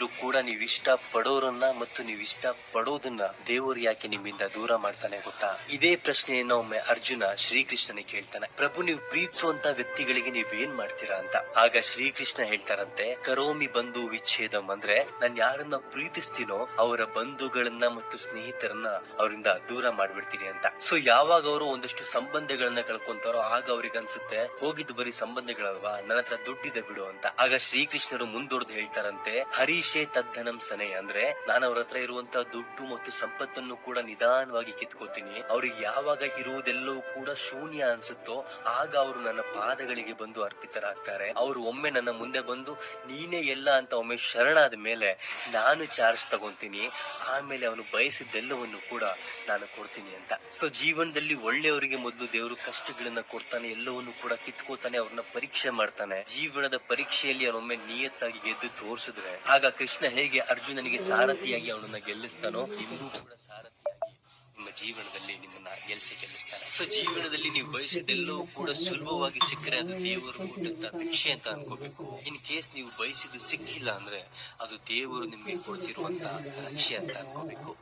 ಇದ್ರೂ ಕೂಡ ನೀವು ಇಷ್ಟ ಪಡೋರನ್ನ ಮತ್ತು ನೀವು ಇಷ್ಟ ಪಡೋದನ್ನ ದೇವರು ಯಾಕೆ ನಿಮ್ಮಿಂದ ದೂರ ಮಾಡ್ತಾನೆ ಗೊತ್ತಾ? ಇದೇ ಪ್ರಶ್ನೆಯನ್ನ ಒಮ್ಮೆ ಅರ್ಜುನ ಶ್ರೀಕೃಷ್ಣನಿಗೆ ಕೇಳ್ತಾನೆ, ಪ್ರಭು ನೀವು ಪ್ರೀತಿಸುವಂತ ವ್ಯಕ್ತಿಗಳಿಗೆ ನೀವ್ ಏನ್ ಮಾಡ್ತೀರಾ ಅಂತ. ಆಗ ಶ್ರೀಕೃಷ್ಣ ಹೇಳ್ತಾರಂತೆ, ಕರೋಮಿ ಬಂಧು ವಿಚ್ಛೇದಂ, ಅಂದ್ರೆ ನಾನ್ ಯಾರನ್ನ ಪ್ರೀತಿಸ್ತೀನೋ ಅವರ ಬಂಧುಗಳನ್ನ ಮತ್ತು ಸ್ನೇಹಿತರನ್ನ ಅವರಿಂದ ದೂರ ಮಾಡ್ಬಿಡ್ತೀನಿ ಅಂತ. ಸೊ ಯಾವಾಗ ಅವರು ಒಂದಷ್ಟು ಸಂಬಂಧಗಳನ್ನ ಕಳ್ಕೊಂತಾರೋ ಆಗ ಅವ್ರಿಗೆ ಅನ್ಸುತ್ತೆ, ಹೋಗಿದ್ದು ಬರೀ ಸಂಬಂಧಗಳಲ್ವಾ, ನನ್ನ ಹತ್ರ ದುಡ್ಡಿದೆ ಬಿಡು ಅಂತ. ಆಗ ಶ್ರೀಕೃಷ್ಣರು ಮುಂದೊಡ್ದು ಹೇಳ್ತಾರಂತೆ, ಹರೀಶೇ ತದ್ಧನಂ ಸನೆ, ಅಂದ್ರೆ ನಾನು ಅವ್ರ ಹತ್ರ ಇರುವಂತ ದುಡ್ಡು ಮತ್ತು ಸಂಪತ್ತನ್ನು ಕೂಡ ನಿಧಾನವಾಗಿ ಕಿತ್ಕೋತೀನಿ. ಅವ್ರಿಗೆ ಯಾವಾಗ ಇರುವುದೆಲ್ಲವೂ ಕೂಡ ಶೂನ್ಯ ಅನ್ಸುತ್ತೋ ಆಗ ಅವರು ನನ್ನ ಪಾದಗಳಿಗೆ ಬಂದು ಅರ್ಪಿತರಾಗ್ತಾರೆ. ಅವರು ಒಮ್ಮೆ ನನ್ನ ಮುಂದೆ ಬಂದು ನೀನೇ ಎಲ್ಲ ಅಂತ ಒಮ್ಮೆ ಶರಣಾದ ಮೇಲೆ ನಾನು ಚಾರ್ಜ್ ತಗೊಂತೀನಿ, ಆಮೇಲೆ ಅವನು ಬಯಸಿದ್ದೆಲ್ಲವನ್ನು ಕೂಡ ನಾನು ಕೊಡ್ತೀನಿ ಅಂತ. ಸೊ ಜೀವನದಲ್ಲಿ ಒಳ್ಳೆಯವರಿಗೆ ಮೊದಲು ದೇವರು ಕಷ್ಟಗಳನ್ನ ಕೊಡ್ತಾನೆ, ಎಲ್ಲವನ್ನು ಕೂಡ ಕಿತ್ಕೋತಾನೆ, ಅವ್ರನ್ನ ಪರೀಕ್ಷೆ ಮಾಡ್ತಾನೆ. ಜೀವನದ ಪರೀಕ್ಷೆಯಲ್ಲಿ ಅವನೊಮ್ಮೆ ನಿಯತ್ತಾಗಿ ಗೆದ್ದು ತೋರಿಸಿದ್ರೆ ಆಗ ಕೃಷ್ಣ ಹೇಗೆ ಅರ್ಜುನನಿಗೆ ಸಾರಥಿಯಾಗಿ ಅವನನ್ನ ಗೆಲ್ಲಿಸ್ತಾನೋ, ನಿಮಗೂ ಕೂಡ ಸಾರಥಿಯಾಗಿ ನಿಮ್ಮ ಜೀವನದಲ್ಲಿ ನಿಮ್ಮನ್ನ ಗೆಲ್ಲಿಸ್ತಾನೆ. ಸೊ ಜೀವನದಲ್ಲಿ ನೀವು ಬಯಸಿದೆಲ್ಲವೂ ಕೂಡ ಸುಲಭವಾಗಿ ಸಿಕ್ಕರೆ ಅದು ದೇವರು ಕೊಟ್ಟಂತ ಭಿಕ್ಷೆ ಅಂತ ಅನ್ಕೋಬೇಕು. ಇನ್ ಕೇಸ್ ನೀವು ಬಯಸಿದ್ದು ಸಿಕ್ಕಿಲ್ಲ ಅಂದ್ರೆ ಅದು ದೇವರು ನಿಮ್ಗೆ ಕೊಡ್ತಿರುವಂತ ರಕ್ಷೆ ಅಂತ ಅನ್ಕೋಬೇಕು.